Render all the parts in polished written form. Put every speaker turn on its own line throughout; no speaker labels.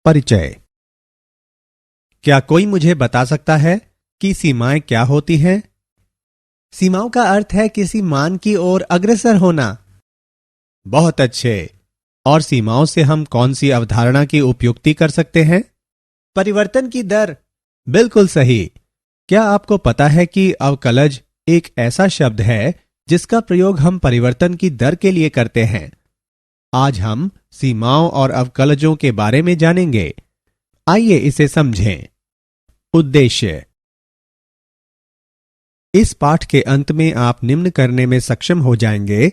परिचय। क्या कोई मुझे बता सकता है कि सीमाएं क्या होती हैं? सीमाओं का अर्थ है किसी मान की ओर अग्रसर होना। बहुत अच्छे। और सीमाओं से हम कौन सी अवधारणा की उपयुक्ति कर सकते हैं? परिवर्तन की दर। बिल्कुल सही। क्या आपको पता है कि अवकलज एक ऐसा शब्द है जिसका प्रयोग हम परिवर्तन की दर के लिए करते हैं? आज हम सीमाओं और अवकलजों के बारे में जानेंगे। आइए इसे समझें। उद्देश्य। इस पाठ के अंत में आप निम्न करने में सक्षम हो जाएंगे: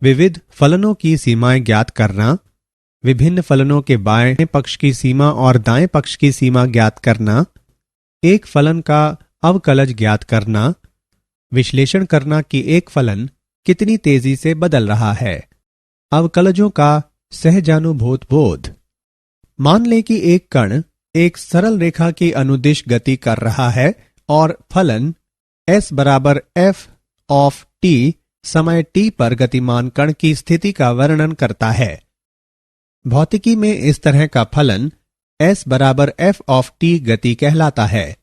विविध फलनों की सीमाएं ज्ञात करना, विभिन्न फलनों के बाएं पक्ष की सीमा और दाएं पक्ष की सीमा ज्ञात करना, एक फलन का अवकलज ज्ञात करना, विश्लेषण करना कि एक फलन कितनी तेजी से बदल रहा है, अवकलजों का सहजानुभूत बोध। मान लें कि एक कण एक सरल रेखा की अनुदिश गति कर रहा है और फलन s बराबर f ऑफ t समय t पर गतिमान कण की स्थिति का वर्णन करता है। भौतिकी में इस तरह का फलन s बराबर f ऑफ t गति कहलाता है।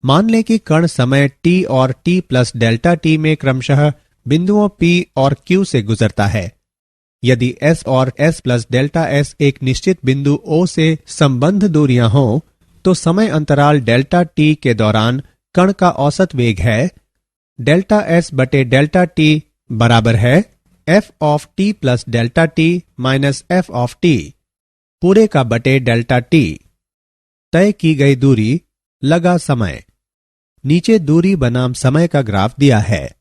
मान लें कि कण समय t और t प्लस डेल्टा t में क्रमशः बिंदुओं p और q से गुजरता है। यदि s और s प्लस डेल्टा s एक निश्चित बिंदु O से संबंध दूरियां हों, तो समय अंतराल डेल्टा t के दौरान कण का औसत वेग है डेल्टा s बटे डेल्टा t बराबर है f of t plus delta t minus f of t पूरे का बटे डेल्टा t। तय की गई दूरी लगा समय। नीचे दूरी बनाम समय का ग्राफ दिया है।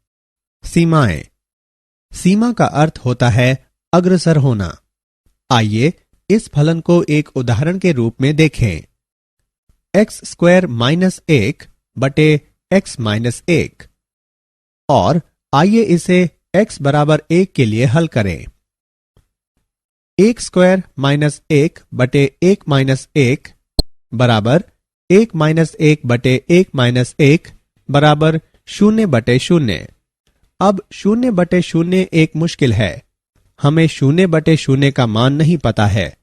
सीमाएं। सीमा का अर्थ होता है अग्रसर होना। आइए इस फलन को एक उदाहरण के रूप में देखें। x स्क्वायर माइनस 1 बटे x माइनस 1। और आइए इसे x बराबर 1 के लिए हल करें। 1 स्क्वायर माइनस 1 बटे 1 माइनस 1 बराबर 1 माइनस 1 बटे 1 माइनस 1 बराबर 0 बटे 0। अब 0 बटे 0 एक मुश्किल है। हमें 0 बटे 0 का मान नहीं पता है,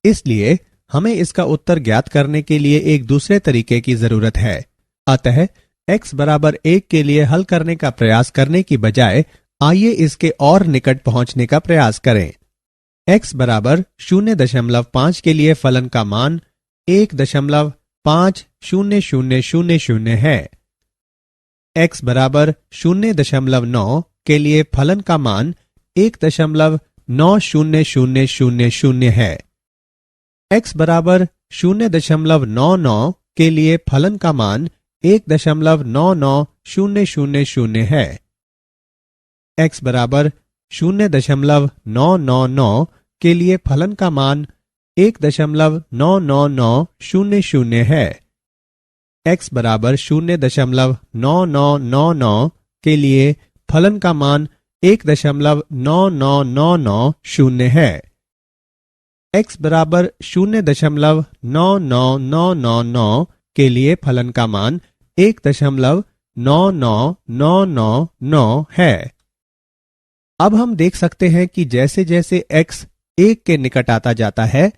इसलिए हमें इसका उत्तर ज्ञात करने के लिए एक दूसरे तरीके की जरूरत है। अतः x बराबर 1 के लिए हल करने का प्रयास करने की बजाय आइए इसके और निकट पहुंचने का प्रयास करें। x बराबर 0.5 के लिए फलन का मान 1.500000 है। x बराबर 0.9 के लिए फलन का मान 1.90000 है। x बराबर 0.99 के लिए फलन का मान 1.99000 है। x बराबर 0.999 के लिए फलन का मान 1.99900 है। x बराबर 0.9999 के लिए फलन का मान 1.99990 है। x बराबर 0.99999 के लिए फलन का मान 1.99999 है। अब हम देख सकते हैं कि जैसे जैसे x 1 के निकट आता जाता है,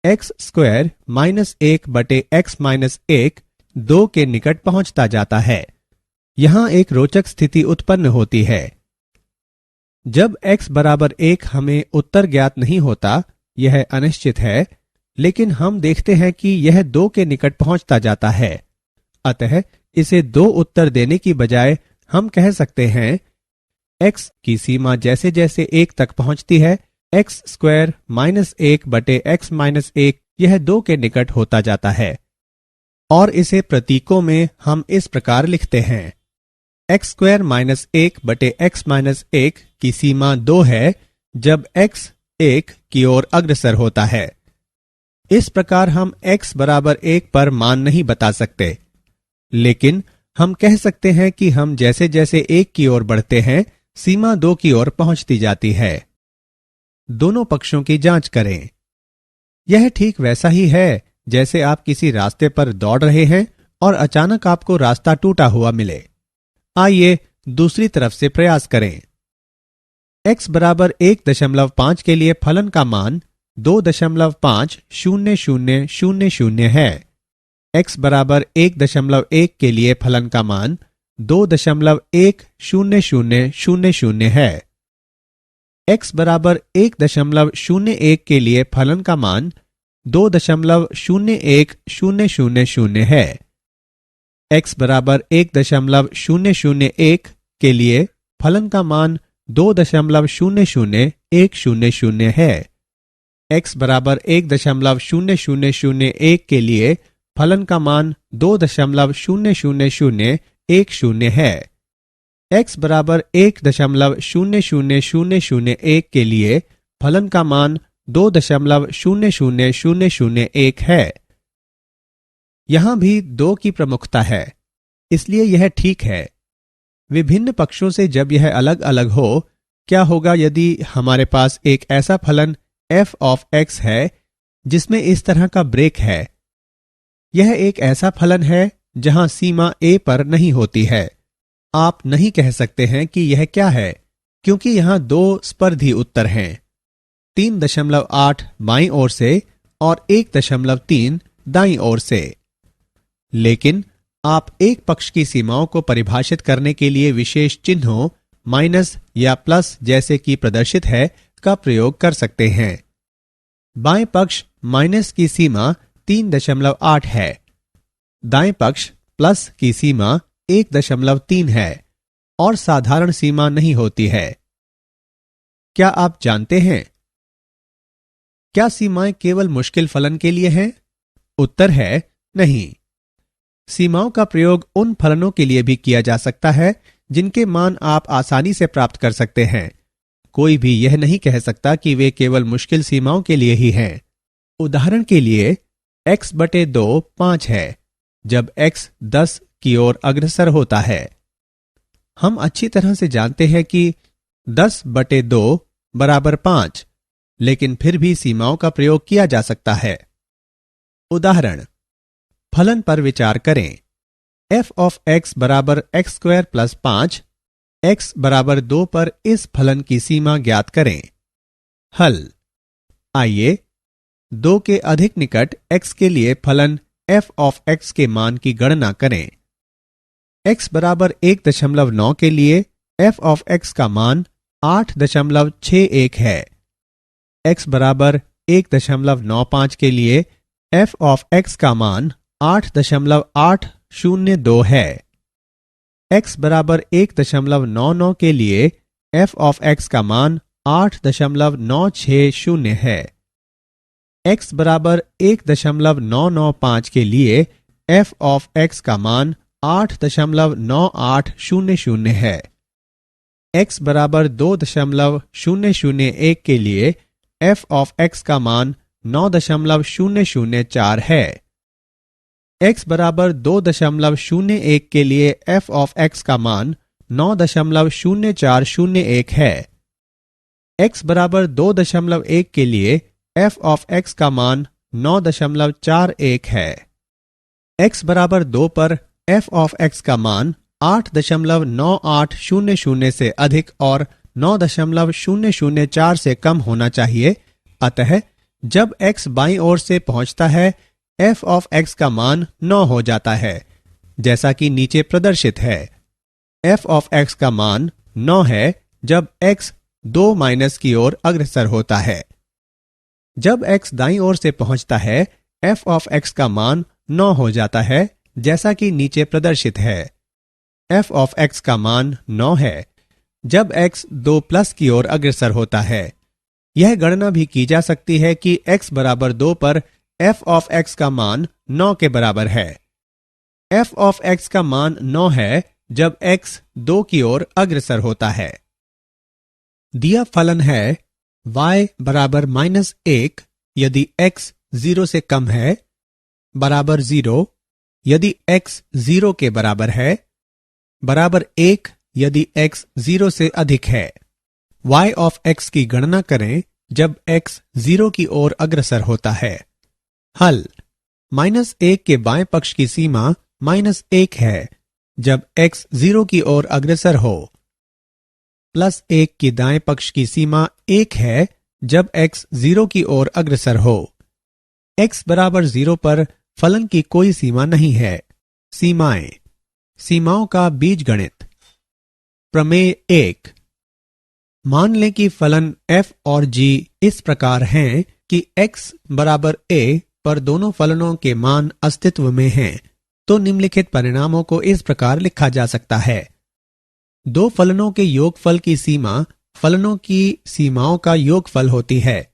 x स्क्वायर माइनस 1 बटे x माइनस 1 2 के निकट पहुंचता जाता है। यहां एक रोचक स्थिति उत्पन्न होती है। जब x बराबर 1 हमें उत्तर ज्ञात नहीं होता, यह अनिश्चित है, लेकिन हम देखते हैं कि यह 2 के निकट पहुंचता जाता है। अतः इसे 2 उत्तर देने की बजाय हम कह सकते हैं x की सीमा जैसे जैसे 1 तक पहुंचती है, x स्क्वायर माइनस 1 बटे x माइनस 1 यह 2 के निकट होता जाता है। और इसे प्रतीकों में हम इस प्रकार लिखते हैं। x स्क्वायर माइनस 1 बटे x माइनस 1 की सीमा 2 है जब x 1 की ओर अग्रसर होता है। इस प्रकार हम x बराबर 1 पर मान नहीं बता सकते, लेकिन हम कह सकते हैं कि हम जैसे जैसे 1 की ओर बढ़ते हैं, सीमा 2 की ओर पहुंचती जाती है। दोनों पक्षों की जांच करें। यह ठीक वैसा ही है जैसे आप किसी रास्ते पर दौड़ रहे हैं और अचानक आपको रास्ता टूटा हुआ मिले। आइए दूसरी तरफ से प्रयास करें। x बराबर 1.5 के लिए फलन का मान 2.50000 है। x बराबर 1.1 के लिए फलन का मान 2.10000 है। x बराबर 1.01 के लिए फलन का मान 2.01000 है। x बराबर 1.001 के लिए फलन का मान 2.00010 है। x बराबर 1.00001 के लिए फलन का मान 2.00010 है। x बराबर 1.00001 के लिए फलन का मान 2.00001 है। यहां भी 2 की प्रमुखता है, इसलिए यह ठीक है। विभिन्न पक्षों से जब यह अलग अलग हो, क्या होगा यदि हमारे पास एक ऐसा फलन f ऑफ x है जिसमें इस तरह का ब्रेक है। यह एक ऐसा फलन है जहां सीमा a पर नहीं होती है। आप नहीं कह सकते हैं कि यह क्या है, क्योंकि यहां 2 स्पर्धी उत्तर हैं, 3.8 बाईं ओर से और 1.3 दाईं ओर से। लेकिन आप एक पक्ष की सीमाओं को परिभाषित करने के लिए विशेष चिन्हों माइनस या प्लस जैसे कि प्रदर्शित है का प्रयोग कर सकते हैं। बाएं पक्ष माइनस की सीमा 3.8 है, दाएं पक्ष प्लस की सीमा 1.3 है और साधारण सीमा नहीं होती है। क्या आप जानते हैं, क्या सीमाएं केवल मुश्किल फलन के लिए हैं? उत्तर है नहीं। सीमाओं का प्रयोग उन फलनों के लिए भी किया जा सकता है जिनके मान आप आसानी से प्राप्त कर सकते हैं। कोई भी यह नहीं कह सकता कि वे केवल मुश्किल सीमाओं के लिए ही हैं। उदाहरण के लिए x/2 5 है जब x 10 की ओर अग्रसर होता है। हम अच्छी तरह से जानते हैं कि 10/2 बराबर 5, लेकिन फिर भी सीमाओं का प्रयोग किया जा सकता है। उदाहरण, फलन पर विचार करें। f ऑफ x बराबर x² प्लस 5, x बराबर 2 पर इस फलन की सीमा ज्ञात करें। हल। आइए 2 के अधिक निकट x के लिए फलन f ऑफ x के मान की गणना करें। x बराबर 1.9 के लिए f ऑफ x का मान 8.61 है। x बराबर 1.95 के लिए f ऑफ x का मान 8.802 है। x बराबर 1.99 के लिए f ऑफ x का मान 8.960 है। x बराबर 1.995 के लिए f ऑफ x का मान 8.9800 है। x बराबर 2.001 के लिए f ऑफ x का मान 9.004 है। x बराबर 2.01 के लिए f ऑफ x का मान 9.0401 है। x बराबर 2.1 के लिए f ऑफ x का मान 9.41 है। x बराबर 2 पर f ऑफ x का मान 8.9800 से अधिक और 9.004 से कम होना चाहिए। अतः जब x बाईं ओर से पहुंचता है, f ऑफ x का मान 9 हो जाता है, जैसा कि नीचे प्रदर्शित है। f ऑफ x का मान 9 है जब x 2 माइनस की ओर अग्रसर होता है। जब x दाईं ओर से पहुंचता है, f ऑफ x का मान 9 हो जाता है, जैसा कि नीचे प्रदर्शित है। f ऑफ x का मान 9 है जब x 2 प्लस की ओर अग्रसर होता है। यह गणना भी की जा सकती है कि x बराबर 2 पर f ऑफ x का मान 9 के बराबर है। f ऑफ x का मान 9 है जब x 2 की ओर अग्रसर होता है। दिया फलन है y बराबर -1 यदि x 0 से कम है, बराबर 0 यदि x 0 के बराबर है, बराबर 1 यदि x 0 से अधिक है। y ऑफ x की गणना करें जब x 0 की ओर अग्रसर होता है। हल। -1 के बाएं पक्ष की सीमा -1 है जब x 0 की ओर अग्रसर हो। +1 की दाएं पक्ष की सीमा 1 है जब x 0 की ओर अग्रसर हो। x बराबर 0 पर फलन की कोई सीमा नहीं है। सीमाएं। सीमाओं का बीजगणित। प्रमेय 1। मान लें कि फलन f और g इस प्रकार हैं कि x बराबर a पर दोनों फलनों के मान अस्तित्व में हैं, तो निम्नलिखित परिणामों को इस प्रकार लिखा जा सकता है। दो फलनों के योगफल की सीमा फलनों की सीमाओं का योगफल होती है।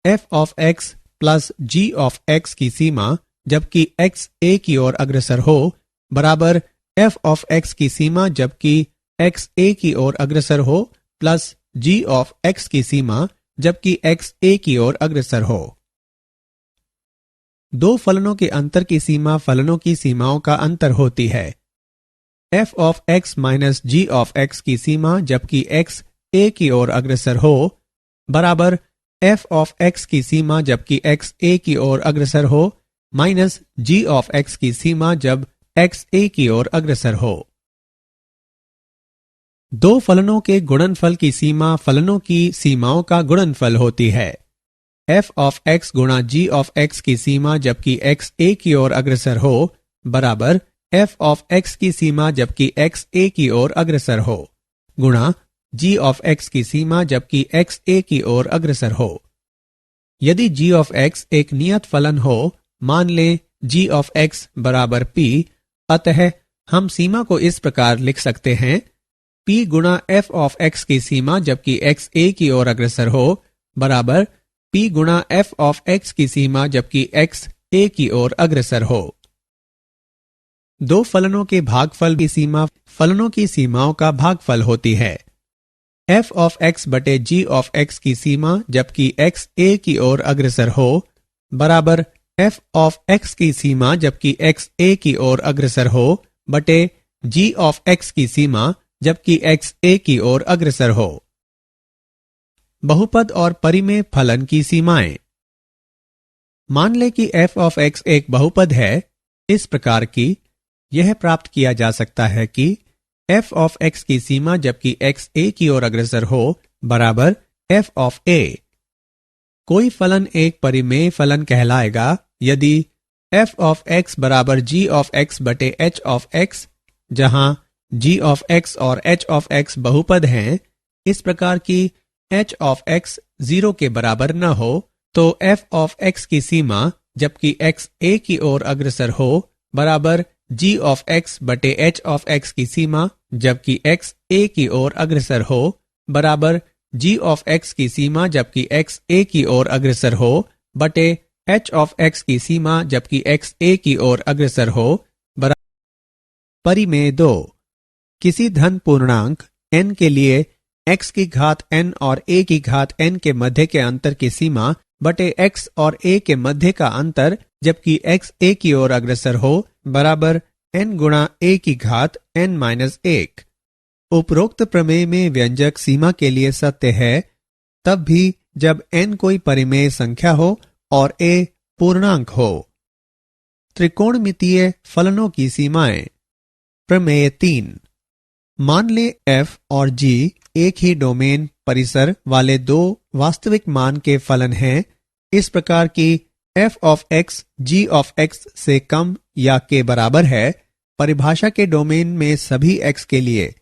f of x plus g of x की सीमा जबकि x a की ओर अग्रसर हो बराबर f ऑफ x की सीमा जबकि x a की ओर अग्रसर हो प्लस g ऑफ x की सीमा जबकि x a की ओर अग्रसर हो। दो फलनों के अंतर की सीमा फलनों की सीमाओं का अंतर होती है। f of x minus g of x की सीमा जबकि x a की ओर अग्रसर हो बराबर f ऑफ x की सीमा जबकि x a की ओर अग्रसर हो माइनस g ऑफ x की सीमा जब x a की ओर अग्रसर हो। दो फलनों के गुणनफल की सीमा फलनों की सीमाओं का गुणनफल होती है। f ऑफ x गुणा g ऑफ x की सीमा जबकि x a की ओर अग्रसर हो बराबर f ऑफ x की सीमा जबकि x a की ओर अग्रसर हो गुणा g ऑफ x की सीमा जबकि x a की ओर अग्रसर हो। यदि g ऑफ x एक नियत फलन हो, मान लें g ऑफ x बराबर p, अतः हम सीमा को इस प्रकार लिख सकते हैं p गुणा f ऑफ x की सीमा जबकि x a की ओर अग्रसर हो बराबर p गुणा f ऑफ x की सीमा जबकि x a की ओर अग्रसर हो। दो फलनों के भागफल की सीमा फलनों की सीमाओं का भागफल होती है। f ऑफ x बटे g ऑफ x की सीमा जबकि x a की ओर अग्रसर हो बराबर f ऑफ x की सीमा जबकि x a की ओर अग्रसर हो बटे g ऑफ x की सीमा जबकि x a की ओर अग्रसर हो। बहुपद और परिमेय फलन की सीमाएं। मान लें कि f ऑफ x एक बहुपद है इस प्रकार की यह प्राप्त किया जा सकता है कि f ऑफ x की सीमा जबकि x a की ओर अग्रसर हो बराबर f ऑफ a। कोई फलन एक परिमेय फलन कहलाएगा यदि f ऑफ x बराबर g ऑफ x बटे h ऑफ x, जहां g ऑफ x और h ऑफ x बहुपद हैं इस प्रकार की h ऑफ x 0 के बराबर न हो, तो f ऑफ x की सीमा जबकि x a की ओर अग्रसर हो बराबर g ऑफ x बटे h ऑफ x की सीमा जबकि x a की ओर अग्रसर हो बराबर g ऑफ x की सीमा जबकि x a की ओर अग्रसर हो बटे h ऑफ x की सीमा जबकि x a की ओर अग्रसर हो बराबर। परिमेय 2। किसी धन पूर्णांक n के लिए x की घात n और a की घात n के मध्य के अंतर की सीमा बटे x और a के मध्य का अंतर जबकि x a की ओर अग्रसर हो बराबर n गुणा a की घात n माइनस 1। उपरोक्त प्रमेय में व्यंजक सीमा के लिए सत्य है तब भी जब n कोई परिमेय संख्या हो और a पूर्णांक हो। त्रिकोणमितीय फलनों की सीमाएं। प्रमेय 3। मान ले f और g एक ही डोमेन परिसर वाले दो वास्तविक मान के फलन हैं इस प्रकार की f of x g of x से कम या के बराबर है परिभाषा के डोमेन में सभी x के लिए।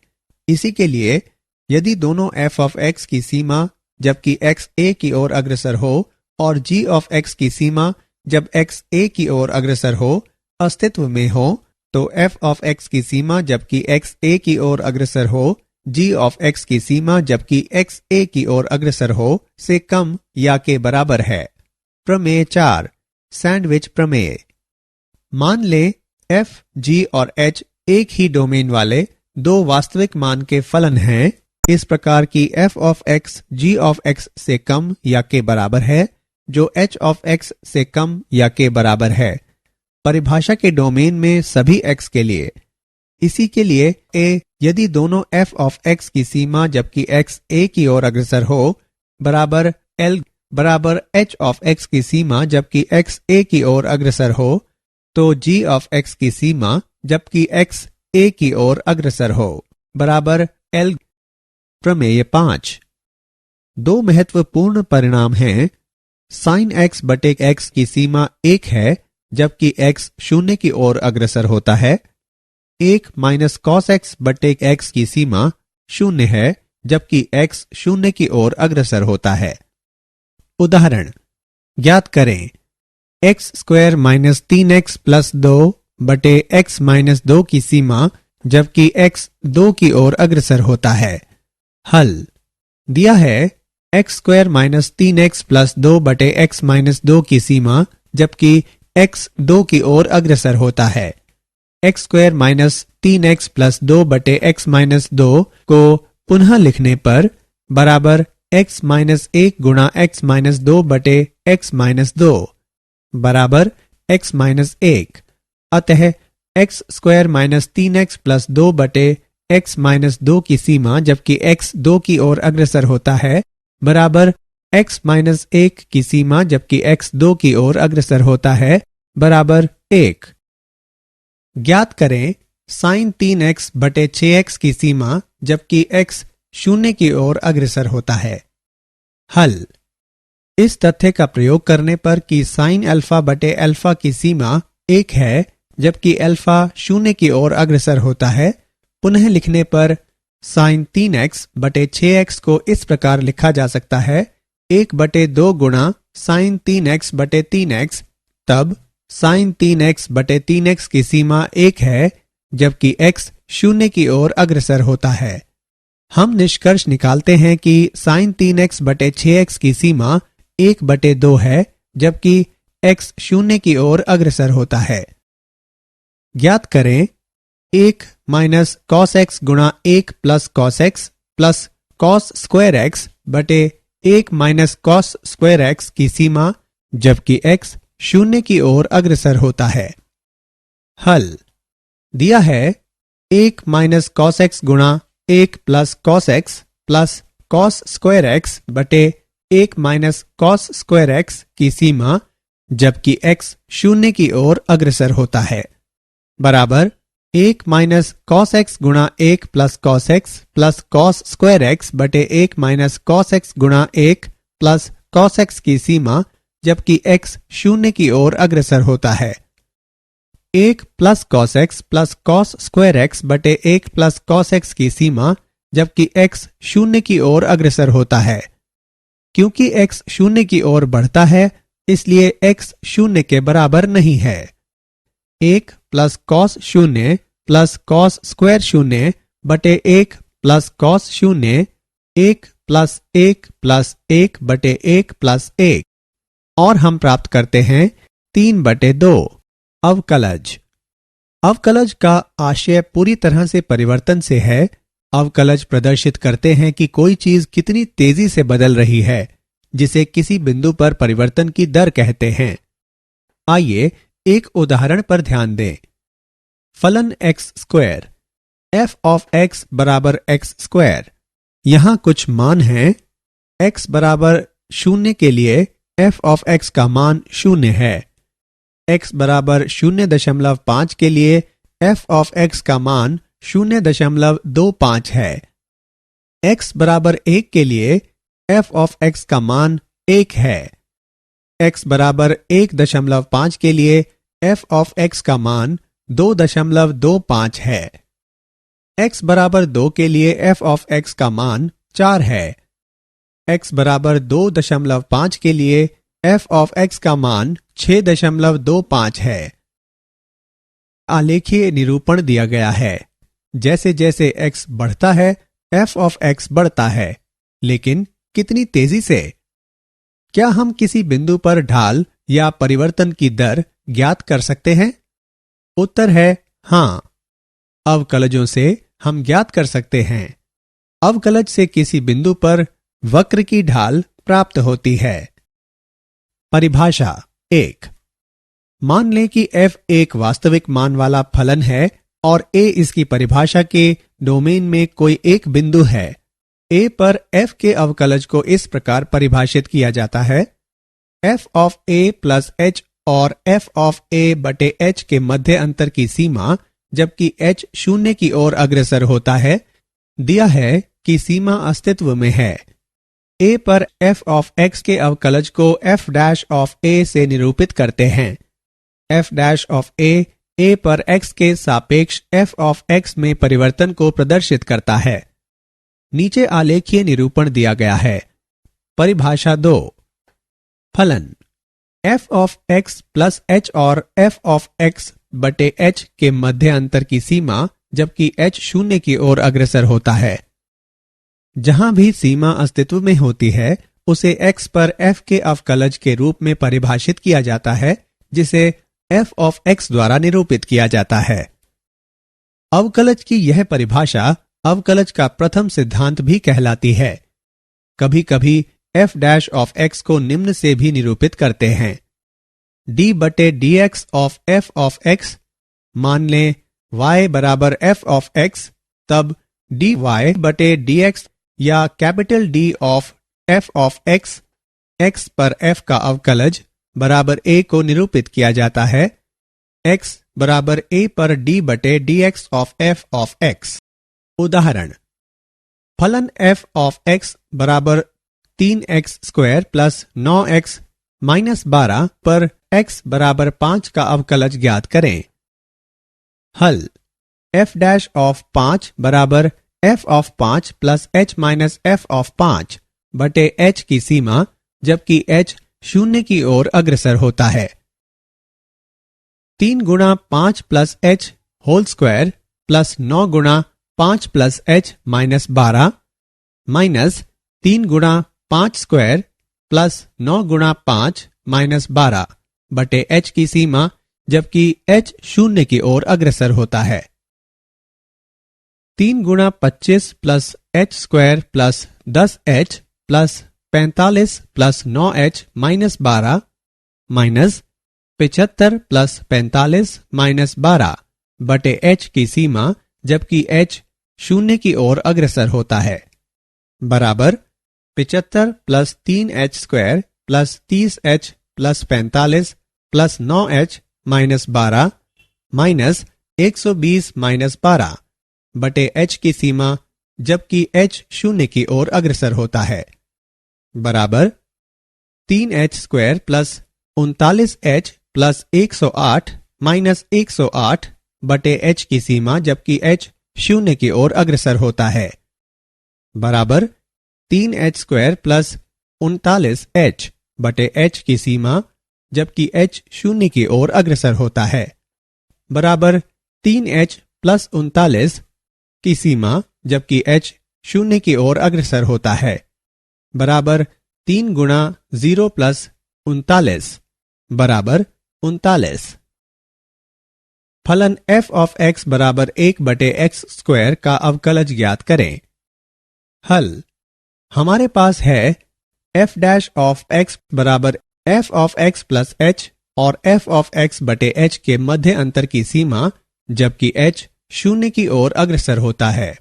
इसी के लिए यदि दोनों f ऑफ x की सीमा जबकि x a की ओर अग्रसर हो और g ऑफ x की सीमा जब x a की ओर अग्रसर हो अस्तित्व में हो, तो f ऑफ x की सीमा जबकि x a की ओर अग्रसर हो g ऑफ x की सीमा जबकि x a की ओर अग्रसर हो से कम या के बराबर है। प्रमेय 4। सैंडविच प्रमेय। मान ले f, g और h एक ही डोमेन वाले दो वास्तविक मान के फलन हैं इस प्रकार की f of x g of x से कम या के बराबर है जो h ऑफ x से कम या के बराबर है परिभाषा के डोमेन में सभी x के लिए। इसी के लिए a यदि दोनों f ऑफ x की सीमा जबकि x a की ओर अग्रसर हो बराबर l बराबर h ऑफ x की सीमा जबकि x a की ओर अग्रसर हो, तो g ऑफ x की सीमा जबकि x a की ओर अग्रसर हो बराबर l। प्रमेय 5। दो महत्वपूर्ण परिणाम हैं। साइन x बटे x की सीमा 1 है जबकि x शून्य की ओर अग्रसर होता है। 1 माइनस कॉस x बटे x की सीमा 0 है जबकि x शून्य की ओर अग्रसर होता है। उदाहरण ज्ञात करें x square minus 3x plus 2 बटे x माइनस 2 की सीमा जबकि x 2 की ओर अग्रसर होता है। हल दिया है x square minus 3x plus 2 बटे x माइनस 2 की सीमा जबकि x 2 की ओर अग्रसर होता है। x square minus 3x plus 2 बटे x माइनस 2 को पुनः लिखने पर बराबर x माइनस 1 गुणा x माइनस 2 बटे x माइनस 2 बराबर x माइनस 1। अतः x square minus 3x plus 2 बटे x माइनस 2 की सीमा जबकि x 2 की ओर अग्रसर होता है बराबर x माइनस 1 की सीमा जबकि x 2 की ओर अग्रसर होता है बराबर 1। ज्ञात करें साइन 3x बटे 6x की सीमा जबकि x शून्य की ओर अग्रसर होता है। हल इस तथ्य का प्रयोग करने पर कि साइन अल्फा बटे अल्फा की सीमा 1 है जबकि अल्फा शून्य की ओर अग्रसर होता है, पुनः लिखने पर साइन 3x बटे 6x को इस प्रकार लिखा जा सकता है 1 बटे 2 गुणा साइन 3x बटे 3x। तब साइन 3x बटे 3x की सीमा 1 है जबकि x शून्य की ओर अग्रसर होता है। हम निष्कर्ष निकालते हैं कि साइन 3x बटे 6x की सीमा 1 बटे 2 है जबकि x शून्य की ओर अग्रसर होता है। ज्ञात करें 1 माइनस कॉस x गुणा 1 plus cos x plus cos square x बटे 1 माइनस कॉस स्क्वायर x की सीमा जबकि x शून्य की ओर अग्रसर होता है। हल दिया है 1 माइनस कॉस x गुणा 1 plus cos x plus cos square x बटे 1 माइनस कॉस स्क्वायर x की सीमा जबकि x शून्य की ओर अग्रसर होता है बराबर 1 माइनस कॉस x गुणा 1 plus cos x plus cos square x बटे 1 माइनस कॉस x गुणा 1 प्लस कॉस x की सीमा जबकि x शून्य की ओर अग्रसर होता है। 1 plus cos x plus cos square x बटे 1 प्लस कॉस x की सीमा जबकि x शून्य की ओर अग्रसर होता है। क्योंकि x शून्य की ओर बढ़ता है इसलिए x शून्य के बराबर नहीं है। 1 प्लस कॉस शून्य प्लस कॉस स्क्वायर शून्य बटे 1 प्लस कॉस शून्य 1 प्लस 1 प्लस 1 बटे 1 प्लस 1 और हम प्राप्त करते हैं 3 बटे 2। अवकलज। अवकलज का आशय पूरी तरह से परिवर्तन से है। अवकलज प्रदर्शित करते हैं कि कोई चीज कितनी तेजी से बदल रही है जिसे किसी बिंदु पर परिवर्तन की दर कहते हैं। आइए एक उदाहरण पर ध्यान दें। फलन x square f of x बराबर x स्क्वायर। यहां कुछ मान हैं। x बराबर 0 के लिए f ऑफ x का मान 0 है। x बराबर 0.5 के लिए f ऑफ x का मान 0.25 है। x बराबर 1 के लिए f ऑफ x का मान 1 है। x बराबर 1.5 के लिए f ऑफ x का मान 2.25 है। x बराबर 2 के लिए f ऑफ x का मान 4 है। x बराबर 2.5 के लिए f ऑफ x का मान 6.25 है। आलेखीय निरूपण दिया गया है। जैसे जैसे x बढ़ता है f ऑफ x बढ़ता है, लेकिन कितनी तेजी से? क्या हम किसी बिंदु पर ढाल या परिवर्तन की दर ज्ञात कर सकते हैं? उत्तर है हां। अवकलजों से हम ज्ञात कर सकते हैं। अवकलज से किसी बिंदु पर वक्र की ढाल प्राप्त होती है। परिभाषा 1। मान लें कि f एक वास्तविक मान वाला फलन है और a इसकी परिभाषा के डोमेन में कोई एक बिंदु है। a पर f के अवकलज को इस प्रकार परिभाषित किया जाता है। f of a plus h और f ऑफ a बटे h के मध्य अंतर की सीमा जबकि h शून्य की ओर अग्रसर होता है। दिया है कि सीमा अस्तित्व में है। a पर f ऑफ x के अवकलज को f डैश ऑफ a से निरूपित करते हैं। f डैश ऑफ a पर x के सापेक्ष f ऑफ x में परिवर्तन को प्रदर्शित करता है। नीचे आलेखीय निरूपण दिया गया है। परिभाषा 2। फलन f of x plus h और f ऑफ x बटे h के मध्य अंतर की सीमा जबकि h शून्य की ओर अग्रसर होता है। जहां भी सीमा अस्तित्व में होती है उसे x पर f के अवकलज के रूप में परिभाषित किया जाता है, जिसे f ऑफ x द्वारा निरूपित किया जाता है। अवकलज की यह परिभाषा अवकलज का प्रथम सिद्धांत भी कहलाती है। कभी कभी f डैश ऑफ x को निम्न से भी निरूपित करते हैं। d बटे dx of f of x, मान लें y बराबर f ऑफ x, तब dy बटे dx या capital D of f of x पर f का अवकलज बराबर a को निरूपित किया जाता है। x बराबर a पर d बटे dx of f of x। उदाहरण, फलन f ऑफ x बराबर 3x square plus 9x minus 12 पर x बराबर 5 का अवकलज ज्ञात करें। हल f डैश ऑफ 5 बराबर f of 5 plus h minus f of 5 बटे h की सीमा जबकि h शून्य की ओर अग्रसर होता है। 3 गुणा 5 plus h whole square plus 9 गुणा 5 प्लस h माइनस 12 माइनस 3 गुणा 5 स्क्वायर प्लस 9 गुणा 5 माइनस 12 बटे h की सीमा जबकि h शून्य की ओर अग्रसर होता है। 3 गुणा 25 plus h square plus 10h plus 45 plus 9h minus 12 minus 75 plus 45 minus 12 बटे h की सीमा जबकि h शून्य की ओर अग्रसर होता है, बराबर 75 plus 3h square plus 30h plus 45 plus 9h minus 12 minus 120 minus 12 बटे h की सीमा जबकि h शून्य की ओर अग्रसर होता है, बराबर 3h square plus 39h plus 108 minus 108 बटे h की सीमा जबकि h शून्य की ओर अग्रसर होता है, बराबर 3h स्क्वायर प्लस 39h बटे h की सीमा जबकि h शून्य की ओर अग्रसर होता है, बराबर 3h प्लस 39 की सीमा जबकि h शून्य की ओर अग्रसर होता है, बराबर 3 गुणा 0 प्लस 39 बराबर 39। फलन f ऑफ x बराबर 1 बटे x स्क्वायर का अवकलज ज्ञात करें। हल, हमारे पास है f डैश ऑफ x बराबर f of x plus h और f ऑफ x बटे h के मध्य अंतर की सीमा जबकि h शून्य की ओर अग्रसर होता है,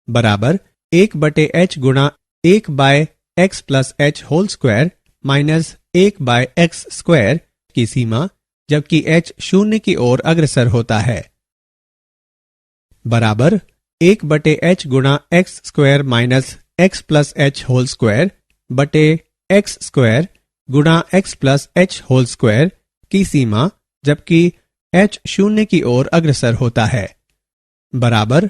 बराबर 1 बटे h गुणा 1 by x plus h whole square minus 1 by x square की सीमा जबकि h शून्य की ओर अग्रसर होता है, बराबर 1 बटे h गुणा x square minus x plus h whole square बटे x स्क्वायर गुणा x plus h whole square की सीमा जबकि h शून्य की ओर अग्रसर होता है, बराबर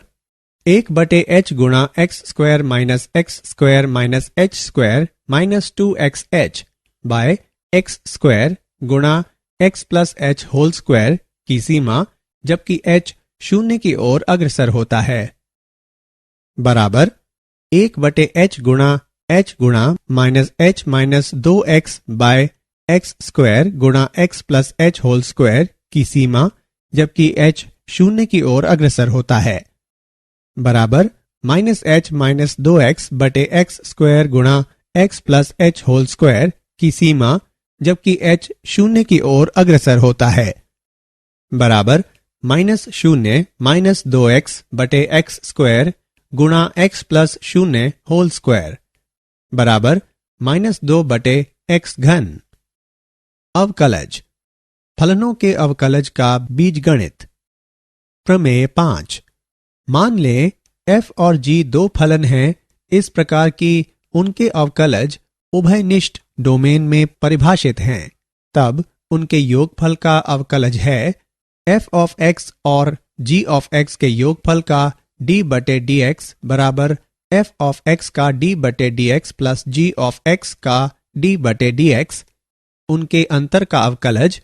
1 बटे h गुणा x square minus x square minus h square minus 2xh by x square गुणा x plus h whole square की सीमा जबकि h शून्य की ओर अग्रसर होता है, बराबर 1 बटे h गुणा minus h minus 2x by x square गुणा x plus h whole square की सीमा जबकि h शून्य की ओर अग्रसर होता है, बराबर माइनस h माइनस 2x बटे x स्क्वायर गुणा x plus h whole square की सीमा जबकि h शून्य की ओर अग्रसर होता है, बराबर माइनस 0 माइनस 2x बटे x स्क्वायर गुणा x प्लस 0 होल स्क्वायर बराबर माइनस 2 बटे x घन। अवकलज, फलनों के अवकलज का बीजगणित। प्रमेय 5। मान लें f और g दो फलन हैं इस प्रकार कि उनके अवकलज उभयनिष्ठ डोमेन में परिभाषित हैं, तब उनके योगफल का अवकलज है f ऑफ x और g ऑफ x के योगफल का d बटे dx बराबर f ऑफ x का d बटे dx plus g of x का d बटे dx। उनके अंतर का अवकलज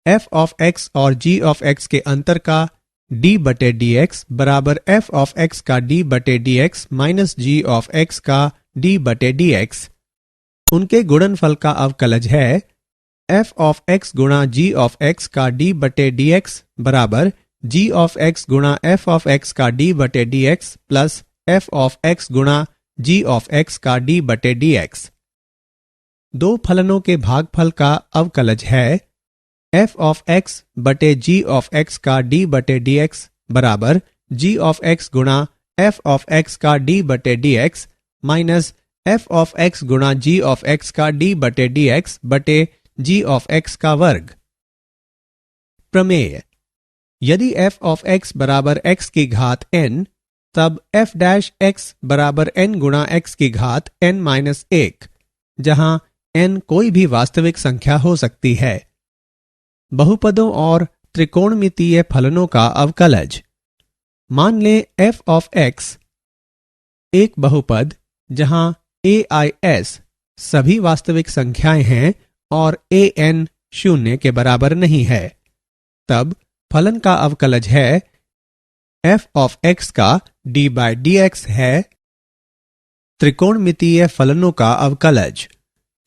f ऑफ x और g ऑफ x के अंतर का d बटे dx बराबर f ऑफ x का d बटे dx minus g of x का d बटे dx। उनके गुणनफल का अवकलज है f ऑफ x गुणा g ऑफ x का d बटे dx बराबर g ऑफ x गुणा f ऑफ x का d बटे dx plus f of x गुणा g ऑफ x का d बटे dx। दो फलनों के भागफल का अवकलज है f ऑफ x बटे g ऑफ x का d बटे dx बराबर g ऑफ x गुणा f ऑफ x का d बटे dx minus f of x गुणा g ऑफ x का d बटे dx बटे g ऑफ x का वर्ग। प्रमेय। यदि f ऑफ x बराबर x की घात n, तब f डैश x बराबर n गुणा x की घात n माइनस 1, जहां n कोई भी वास्तविक संख्या हो सकती है। बहुपदों और त्रिकोणमितीय फलनों का अवकलज। मान लें f ऑफ x एक बहुपद जहां AIS सभी वास्तविक संख्याएं हैं और AN शून्य के बराबर नहीं है, तब फलन का अवकलज है f ऑफ x का d बाय dx है। त्रिकोणमितीय फलनों का अवकलज।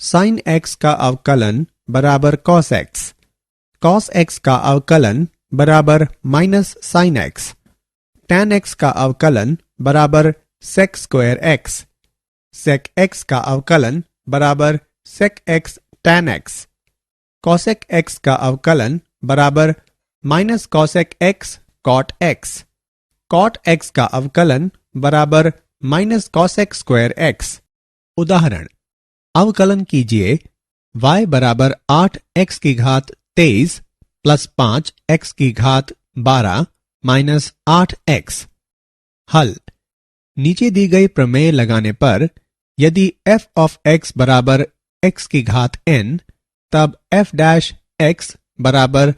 sin x का अवकलन बराबर cos x, cos x का अवकलन बराबर minus sin x, tan x का अवकलन बराबर sec square x, sec x का अवकलन बराबर sec x tan x, cosec x का अवकलन बराबर minus cosec x cot x, cot x का अवकलन बराबर माइनस cosec स्क्वायर x। उदाहरण। अवकलन कीजिए y बराबर 8 x की घात 23 प्लस 5 x की घात 12 माइनस 8x। हल। नीचे दी गई प्रमेय लगाने पर यदि f ऑफ x बराबर x की घात n, तब f डैश x बराबर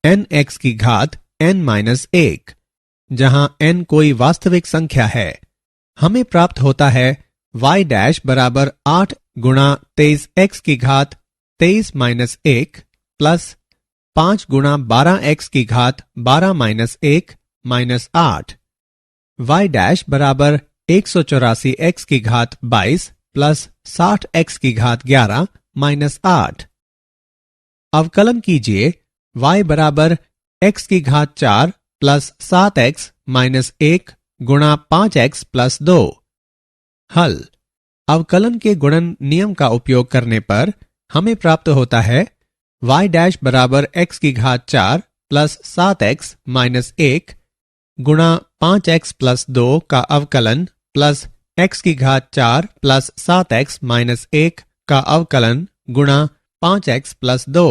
n x की घात n माइनस 1, जहां n कोई वास्तविक संख्या है। हमें प्राप्त होता है y डैश बराबर 8 गुणा 23 x की घात 23 माइनस 1 प्लस 5 गुणा 12 x की घात 12 माइनस 1 माइनस 8। y डैश बराबर 184 x की घात 22 प्लस 60 x की घात 11 माइनस 8। अवकलन कीजिए y बराबर x की घात 4 प्लस 7x माइनस 1 गुणा 5x प्लस 2। हल। अवकलन के गुणन नियम का उपयोग करने पर हमें प्राप्त होता है y डैश बराबर x की घात 4 प्लस 7x माइनस 1 गुणा 5x प्लस 2 का अवकलन प्लस x की घात 4 प्लस 7x माइनस 1 का अवकलन गुणा 5x प्लस 2।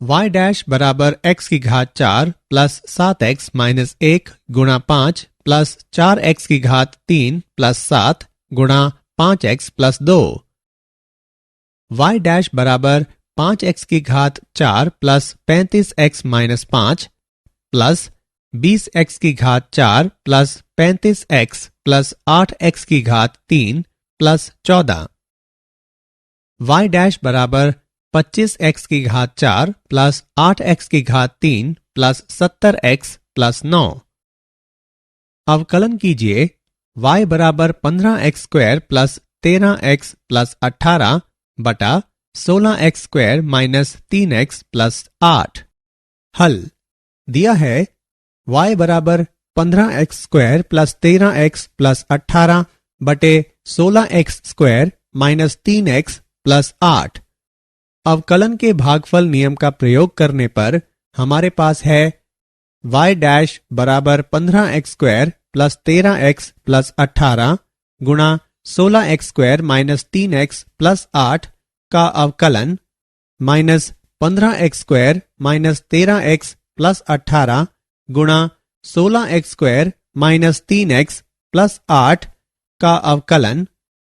y डैश बराबर x की घात 4 प्लस 7x माइनस 1 गुणा 5 प्लस 4x की घात 3 प्लस 7 गुणा 5x प्लस 2। y डैश बराबर 5x की घात 4 plus 35x minus 5 plus 20x की घात 4 प्लस 35x प्लस 8x की घात 3 प्लस 14। y डैश बराबर 25x की घात 4 प्लस 8x की घात 3 प्लस 70x प्लस 9। अवकलन कीजिए y बराबर 15x square plus 13x plus 18 बटा 16x square minus 3x plus 8। हल। दिया है y बराबर 15x square plus 13x plus 18 बटे 16x square minus 3x plus 8। अवकलन के भागफल नियम का प्रयोग करने पर हमारे पास है y डैश बराबर 15x square plus 13x plus 18 गुणा 16x square minus 3x plus 8 का अवकलन minus 15x square minus 13x plus 18 गुणा 16x square minus 3x plus 8 का अवकलन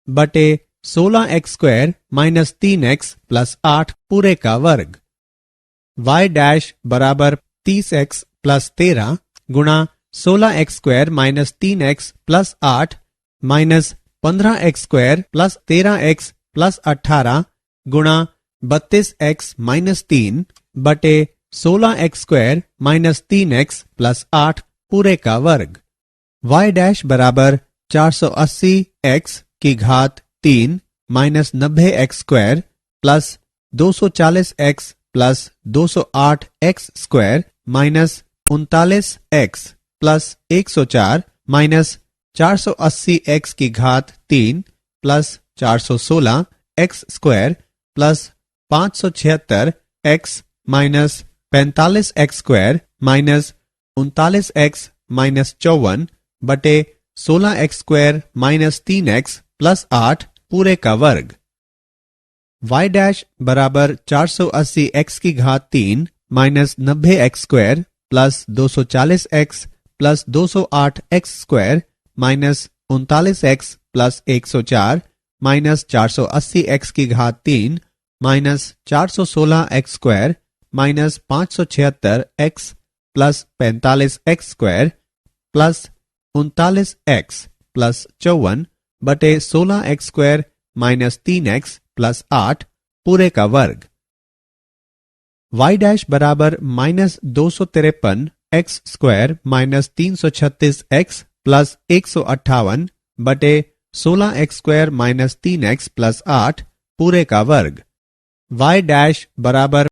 बटे 16x² माइनस 3x प्लस 8 पूरे का वर्ग। y डैश बराबर 30x प्लस 13 गुणा 16x² minus 3x plus 8 minus 15x² plus 13x plus 18 गुणा 32x माइनस 3 बटे 16x² माइनस 3x प्लस 8 पूरे का वर्ग। y डैश बराबर 480x की घात 3 minus 90x² plus 240x plus 208x² minus 39x plus 104 minus 480x की घात 3 plus 416x² plus 576x minus 45x² minus 39x minus 54 बटे 16x² माइनस 3x प्लस 8 पूरे का वर्ग। y डैश बराबर 480x की घात 3 minus 90x² plus 240x plus 208x² minus 39x plus 104 minus 480x की घात 3 minus 416x² minus 576x plus 45x² plus 39x plus 54 बटे 16x² माइनस 3x प्लस 8 पूरे का वर्ग। y डैश बराबर minus 253x² minus 336x plus 158 बटे 16x² minus 3x plus 8 पूरे का वर्ग। y डैश बराबर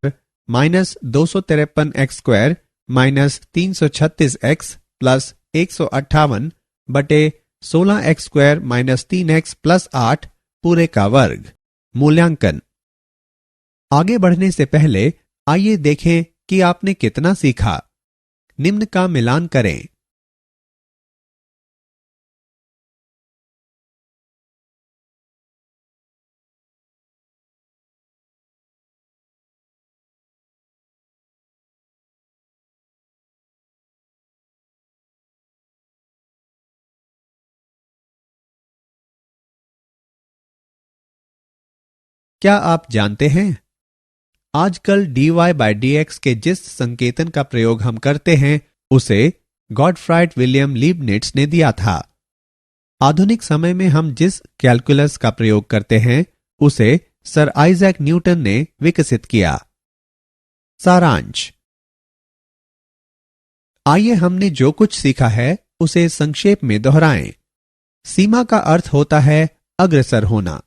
minus 253x² minus 336x plus 158 बटे 16x² माइनस 3x प्लस 8 पूरे का वर्ग। मूल्यांकन। आगे बढ़ने से पहले आइए देखें कि आपने कितना सीखा। निम्न का मिलान करें। क्या आप जानते हैं आजकल dy/dx के जिस संकेतन का प्रयोग हम करते हैं उसे गॉडफ्राइड विलियम लीबनिट्ज ने दिया था। आधुनिक समय में हम जिस कैलकुलस का प्रयोग करते हैं उसे सर आइजैक न्यूटन ने विकसित किया। सारांश। आइए हमने जो कुछ सीखा है उसे संक्षेप में दोहराएं। सीमा का अर्थ होता है अग्रसर होना।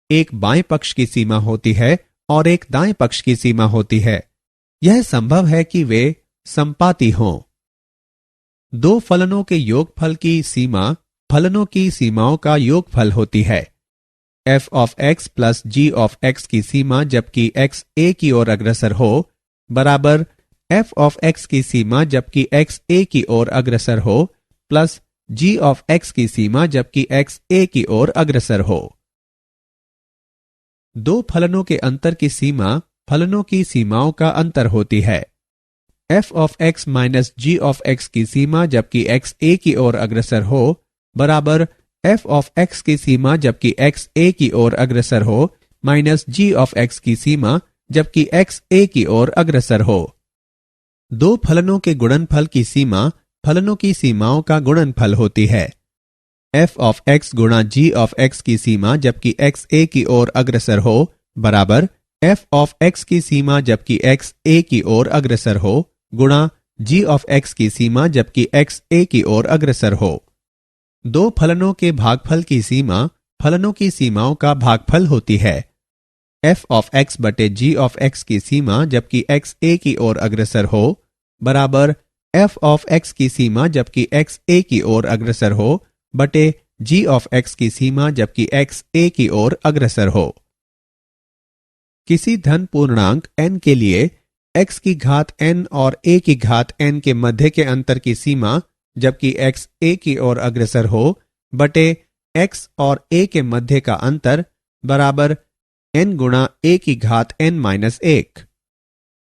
एक बाएं पक्ष की सीमा होती है और एक दाएं पक्ष की सीमा होती है। यह संभव है कि वे संपाती हों। दो फलनों के योगफल की सीमा फलनों की सीमाओं का योगफल होती है। f of x plus g of x की सीमा जबकि x a की ओर अग्रसर हो बराबर f ऑफ x की सीमा जबकि x a की ओर अग्रसर हो प्लस g ऑफ x की सीमा जबकि x a की ओर अग्रसर हो। दो फलनों के अंतर की सीमा फलनों की सीमाओं का अंतर होती है। f of x minus g of x की सीमा जबकि x a की ओर अग्रसर हो बराबर f ऑफ x की सीमा जबकि x a की ओर अग्रसर हो माइनस g ऑफ x की सीमा जबकि x a की ओर अग्रसर हो। दो फलनों के गुणनफल की सीमा फलनों की सीमाओं का गुणनफल होती है। f ऑफ x गुणा g ऑफ x की सीमा जबकि x a की ओर अग्रसर हो बराबर f ऑफ x की सीमा जबकि x a की ओर अग्रसर हो गुणा g ऑफ x की सीमा जबकि x a की ओर अग्रसर हो। दो फलनों के भागफल की सीमा फलनों की सीमाओं का भागफल होती है। f ऑफ x बटे g ऑफ x की सीमा जबकि x a की ओर अग्रसर हो बराबर f ऑफ x की सीमा जबकि x a की ओर अग्रसर हो बटे g ऑफ x की सीमा जबकि x a की ओर अग्रसर हो। किसी धन पूर्णांक n के लिए x की घात n और a की घात n के मध्य के अंतर की सीमा जबकि x a की ओर अग्रसर हो बटे x और a के मध्य का अंतर बराबर n गुणा a की घात n माइनस 1।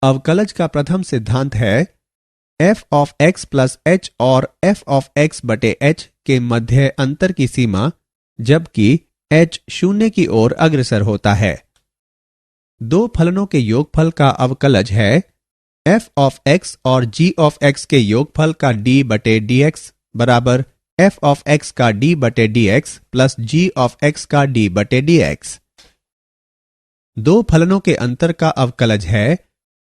अवकलज का प्रथम सिद्धांत है f of x plus h और f ऑफ x बटे h के मध्य अंतर की सीमा जबकि h शून्य की ओर अग्रसर होता है। दो फलनों के योगफल का अवकलज है f ऑफ x और g ऑफ x के योगफल का d बटे dx बराबर f ऑफ x का d बटे dx plus g of x का d बटे dx। दो फलनों के अंतर का अवकलज है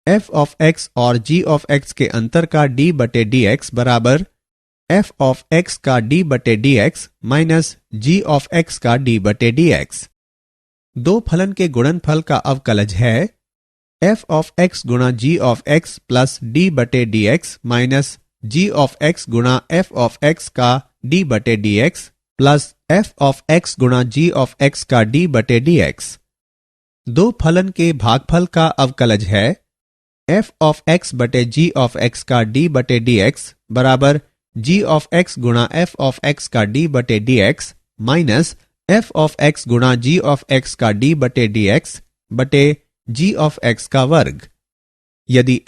f ऑफ x और g ऑफ x के अंतर का d बटे dx बराबर f ऑफ x का d बटे dx minus g of x का d बटे dx। दो फलन के गुणनफल का अवकलज है f ऑफ x गुणा g of x plus d बटे dx minus g of x गुणा f ऑफ x का d बटे dx plus f of x गुणा g ऑफ x का d बटे dx। दो फलन के भागफल का अवकलज है f ऑफ x बटे g ऑफ x का d बटे dx बराबर g ऑफ x गुणा f ऑफ x का d बटे dx minus f of x गुणा g ऑफ x का d बटे dx बटे g ऑफ x का वर्ग। यदि